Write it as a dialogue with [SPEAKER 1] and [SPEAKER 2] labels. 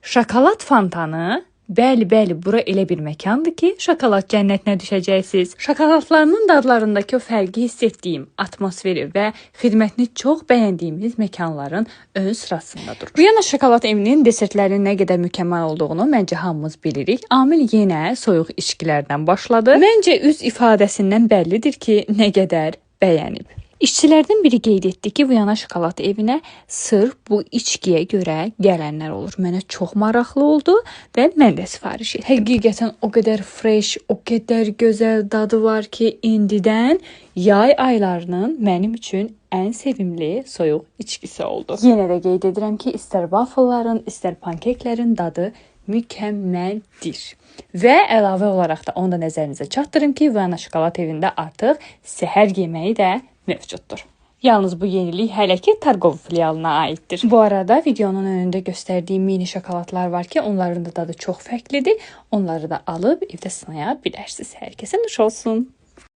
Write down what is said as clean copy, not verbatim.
[SPEAKER 1] Şokolad fontanı. Bəli, bura elə bir məkandır ki, şokolad cənnətinə düşəcəksiniz. Şokoladlarının dadlarındakı o fərqi hiss etdiyim atmosferi və xidmətini çox bəyəndiyimiz məkanların ön sırasında durur. Viyana şokolad evinin desertlərinin nə qədər mükəmməl olduğunu məncə hamımız bilirik. Amil yenə soyuq içkilərdən başladı. Məncə üz ifadəsindən bəllidir ki, nə qədər bəyənib. İşçilərdən biri qeyd etdi ki, Viyana şokolad evinə sırf bu içkiyə görə gələnlər olur. Mənə çox maraqlı oldu və mən də sifariş etdim. Həqiqətən o qədər fresh, o qədər gözəl dadı var ki, indidən yay aylarının mənim üçün ən sevimli soyuq içkisi oldu. Yenə də qeyd edirəm ki, istər waffleların, istər pankeklərin dadı mükəmməldir. Və əlavə olaraq da onu da nəzərinizə çatdırım ki, Viyana şokolad evində artıq səhər yeməyi də mövcuddur. Yalnız bu yenilik hələ ki Targov filialına aiddir. Bu arada videonun önündə göstərdiyim mini şokoladlar var ki, onların da dadı çox fərqlidir. Onları da alıb evdə sınaya bilərsiniz. Hər kəsə nuş olsun.